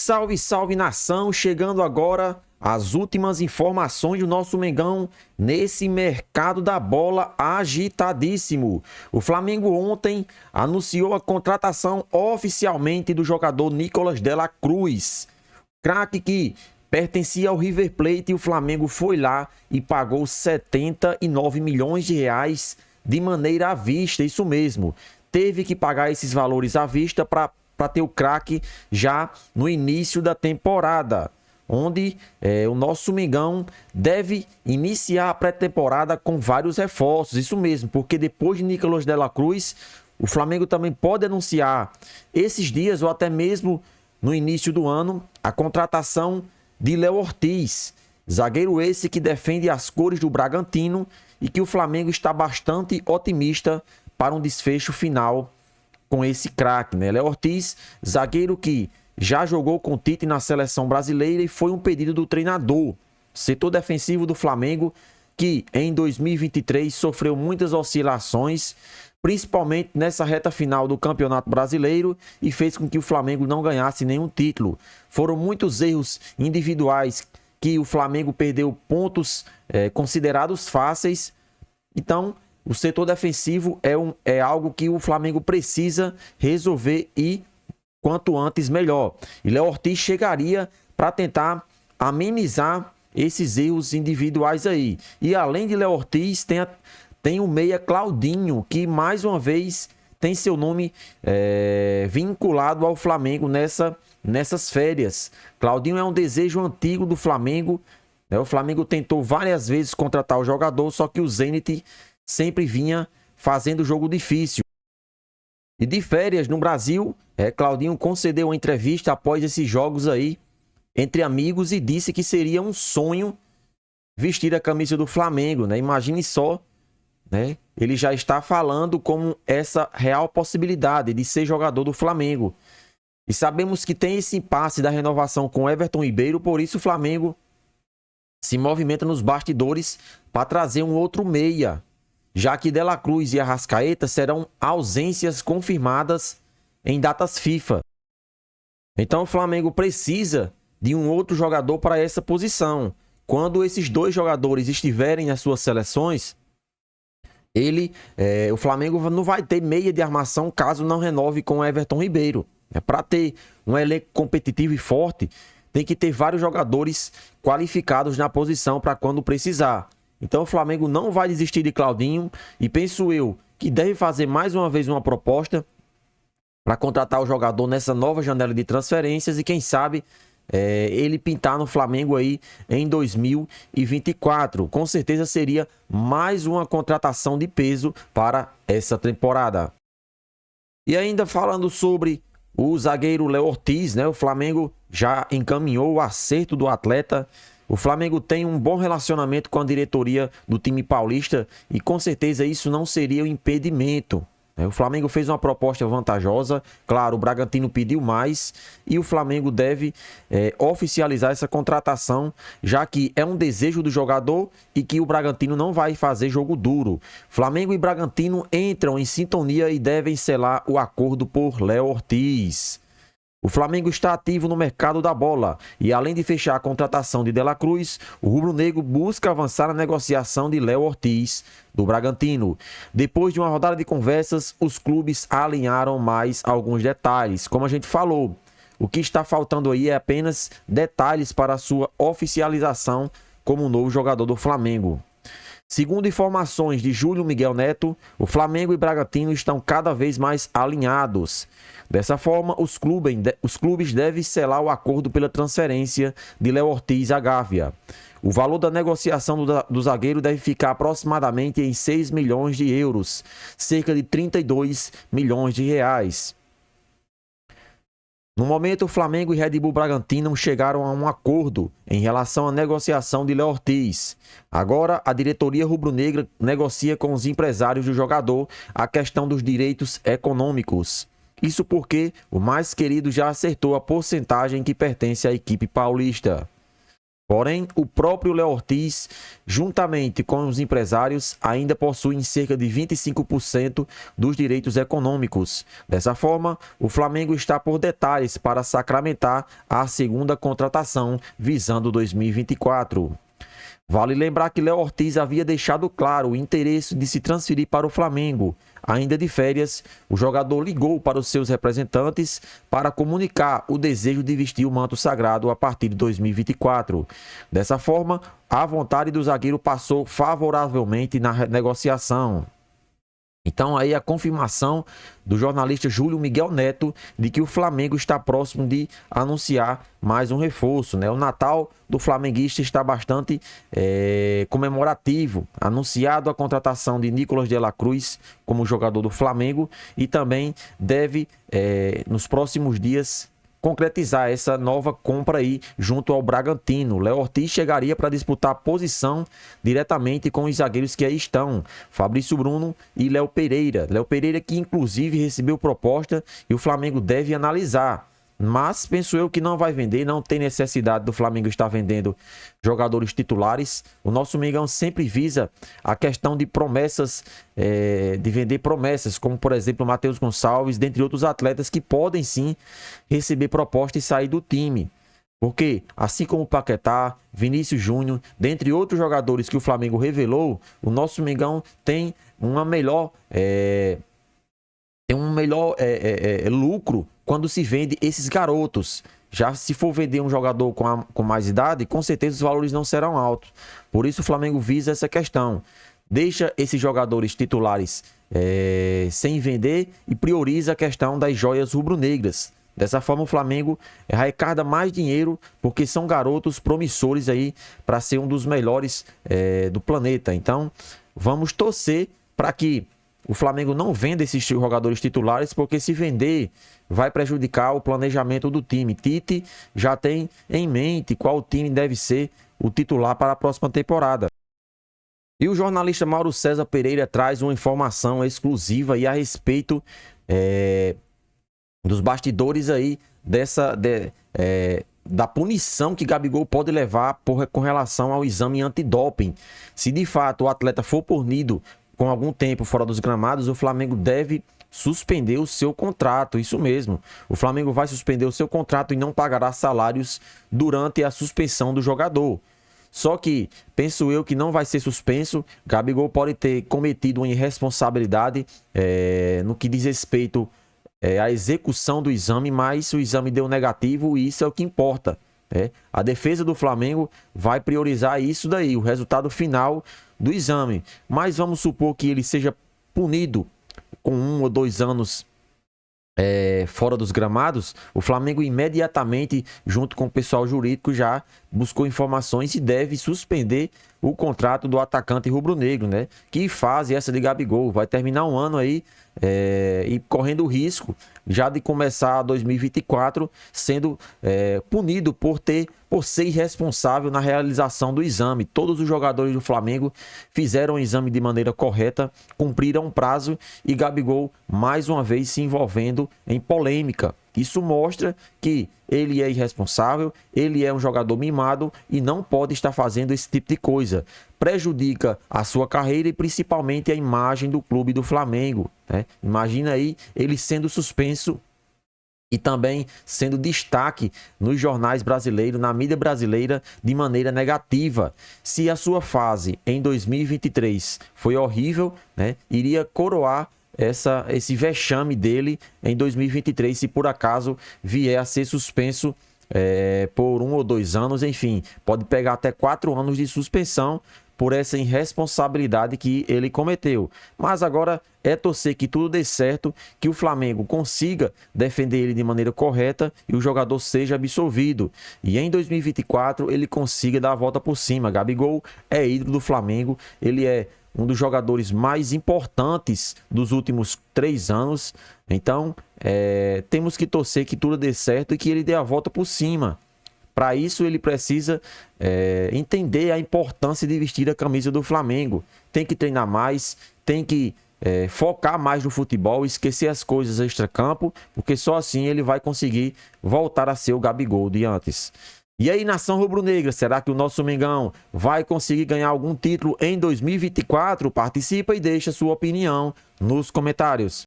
salve, salve nação! Chegando agora as últimas informações do nosso Mengão nesse mercado da bola agitadíssimo. O Flamengo ontem anunciou a contratação oficialmente do jogador Nicolas de la Cruz, craque que pertencia ao River Plate, e o Flamengo foi lá e pagou 79 milhões de reais de maneira à vista, isso mesmo. Teve que pagar esses valores à vista para ter o craque já no início da temporada, onde o nosso Mengão deve iniciar a pré-temporada com vários reforços, isso mesmo, porque depois de Nicolas de la Cruz, o Flamengo também pode anunciar esses dias ou até mesmo no início do ano a contratação de Léo Ortiz, zagueiro esse que defende as cores do Bragantino e que o Flamengo está bastante otimista para um desfecho final com esse craque, né? Léo Ortiz, zagueiro que já jogou com o Tite na seleção brasileira e foi um pedido do treinador. Setor defensivo do Flamengo que em 2023 sofreu muitas oscilações, principalmente nessa reta final do Campeonato Brasileiro, e fez com que o Flamengo não ganhasse nenhum título. Foram muitos erros individuais que o Flamengo perdeu pontos considerados fáceis. Então, o setor defensivo é algo que o Flamengo precisa resolver e quanto antes melhor. E Léo Ortiz chegaria para tentar amenizar esses erros individuais aí. E além de Léo Ortiz, tem o meia Claudinho, que mais uma vez tem seu nome vinculado ao Flamengo nessas férias. Claudinho é um desejo antigo do Flamengo, né? O Flamengo tentou várias vezes contratar o jogador, só que o Zenit sempre vinha fazendo jogo difícil. E de férias no Brasil, Claudinho concedeu uma entrevista após esses jogos aí entre amigos e disse que seria um sonho vestir a camisa do Flamengo, né? Imagine só, né? Ele já está falando como essa real possibilidade de ser jogador do Flamengo. E sabemos que tem esse impasse da renovação com Everton Ribeiro, por isso o Flamengo se movimenta nos bastidores para trazer um outro meia, já que De la Cruz e Arrascaeta serão ausências confirmadas em datas FIFA. Então o Flamengo precisa de um outro jogador para essa posição. Quando esses dois jogadores estiverem nas suas seleções, o Flamengo não vai ter meia de armação caso não renove com Everton Ribeiro. Para ter um elenco competitivo e forte, tem que ter vários jogadores qualificados na posição para quando precisar. Então o Flamengo não vai desistir de Claudinho e penso eu que deve fazer mais uma vez uma proposta para contratar o jogador nessa nova janela de transferências e quem sabe ele pintar no Flamengo aí em 2024. Com certeza seria mais uma contratação de peso para essa temporada. E ainda falando sobre o zagueiro Léo Ortiz, né? O Flamengo já encaminhou o acerto do atleta. O Flamengo tem um bom relacionamento com a diretoria do time paulista e com certeza isso não seria um impedimento. O Flamengo fez uma proposta vantajosa, claro, o Bragantino pediu mais e o Flamengo deve oficializar essa contratação, já que é um desejo do jogador e que o Bragantino não vai fazer jogo duro. Flamengo e Bragantino entram em sintonia e devem selar o acordo por Léo Ortiz. O Flamengo está ativo no mercado da bola e, além de fechar a contratação de De la Cruz, o rubro-negro busca avançar na negociação de Léo Ortiz, do Bragantino. Depois de uma rodada de conversas, os clubes alinharam mais alguns detalhes. Como a gente falou, o que está faltando aí é apenas detalhes para a sua oficialização como novo jogador do Flamengo. Segundo informações de Júlio Miguel Neto, o Flamengo e Bragantino estão cada vez mais alinhados. Dessa forma, os clubes devem selar o acordo pela transferência de Léo Ortiz à Gávea. O valor da negociação do zagueiro deve ficar aproximadamente em 6 milhões de euros, cerca de 32 milhões de reais. No momento, o Flamengo e Red Bull Bragantino chegaram a um acordo em relação à negociação de Léo Ortiz. Agora, a diretoria rubro-negra negocia com os empresários do jogador a questão dos direitos econômicos. Isso porque o mais querido já acertou a porcentagem que pertence à equipe paulista. Porém, o próprio Léo Ortiz, juntamente com os empresários, ainda possuem cerca de 25% dos direitos econômicos. Dessa forma, o Flamengo está por detalhes para sacramentar a segunda contratação visando 2024. Vale lembrar que Léo Ortiz havia deixado claro o interesse de se transferir para o Flamengo. Ainda de férias, o jogador ligou para os seus representantes para comunicar o desejo de vestir o manto sagrado a partir de 2024. Dessa forma, a vontade do zagueiro passou favoravelmente na negociação. Então aí a confirmação do jornalista Júlio Miguel Neto de que o Flamengo está próximo de anunciar mais um reforço, né? O Natal do flamenguista está bastante comemorativo. Anunciado a contratação de Nicolas de la Cruz como jogador do Flamengo e também deve, nos próximos dias, concretizar essa nova compra aí junto ao Bragantino. Léo Ortiz chegaria para disputar a posição diretamente com os zagueiros que aí estão, Fabrício Bruno e Léo Pereira. Léo Pereira que inclusive recebeu proposta e o Flamengo deve analisar. Mas penso eu que não vai vender, não tem necessidade do Flamengo estar vendendo jogadores titulares. O nosso Mengão sempre visa a questão de promessas, de vender promessas, como por exemplo o Matheus Gonçalves, dentre outros atletas que podem sim receber proposta e sair do time. Porque, assim como o Paquetá, Vinícius Júnior, dentre outros jogadores que o Flamengo revelou, o nosso Mengão tem um melhor lucro quando se vende esses garotos. Já se for vender um jogador com mais idade, com certeza os valores não serão altos. Por isso o Flamengo visa essa questão. Deixa esses jogadores titulares sem vender e prioriza a questão das joias rubro-negras. Dessa forma o Flamengo arrecada mais dinheiro porque são garotos promissores aí para ser um dos melhores do planeta. Então vamos torcer para que o Flamengo não venda esses jogadores titulares, porque se vender vai prejudicar o planejamento do time. Tite já tem em mente qual time deve ser o titular para a próxima temporada. E o jornalista Mauro César Pereira traz uma informação exclusiva aí a respeito dos bastidores aí da punição que Gabigol pode levar com relação ao exame antidoping. Se de fato o atleta for punido com algum tempo fora dos gramados, o Flamengo deve suspender o seu contrato. Isso mesmo, o Flamengo vai suspender o seu contrato e não pagará salários durante a suspensão do jogador. Só que, penso eu que não vai ser suspenso. Gabigol pode ter cometido uma irresponsabilidade no que diz respeito à execução do exame, mas o exame deu negativo e isso é o que importa. A defesa do Flamengo vai priorizar isso daí, o resultado final do exame. Mas vamos supor que ele seja punido com 1 ou 2 anos fora dos gramados. O Flamengo imediatamente, junto com o pessoal jurídico, já buscou informações e deve suspender o contrato do atacante rubro-negro, né? Que fase essa de Gabigol? Vai terminar um ano aí e correndo o risco já de começar 2024 sendo punido por ser irresponsável na realização do exame. Todos os jogadores do Flamengo fizeram o exame de maneira correta, cumpriram o prazo e Gabigol mais uma vez se envolvendo em polêmica. Isso mostra que ele é irresponsável, ele é um jogador mimado e não pode estar fazendo esse tipo de coisa. Prejudica a sua carreira e principalmente a imagem do clube do Flamengo, né? Imagina aí ele sendo suspenso e também sendo destaque nos jornais brasileiros, na mídia brasileira, de maneira negativa. Se a sua fase em 2023 foi horrível, né, iria coroar esse vexame dele em 2023, se por acaso vier a ser suspenso por 1 ou 2 anos, enfim, pode pegar até 4 anos de suspensão por essa irresponsabilidade que ele cometeu. Mas agora é torcer que tudo dê certo, que o Flamengo consiga defender ele de maneira correta e o jogador seja absolvido. E em 2024 ele consiga dar a volta por cima. Gabigol é ídolo do Flamengo, ele é um dos jogadores mais importantes dos últimos 3 anos. Então, temos que torcer que tudo dê certo e que ele dê a volta por cima. Para isso, ele precisa entender a importância de vestir a camisa do Flamengo. Tem que treinar mais, tem que focar mais no futebol, esquecer as coisas extracampo, porque só assim ele vai conseguir voltar a ser o Gabigol de antes. E aí, nação rubro-negra, será que o nosso Mengão vai conseguir ganhar algum título em 2024? Participa e deixa sua opinião nos comentários.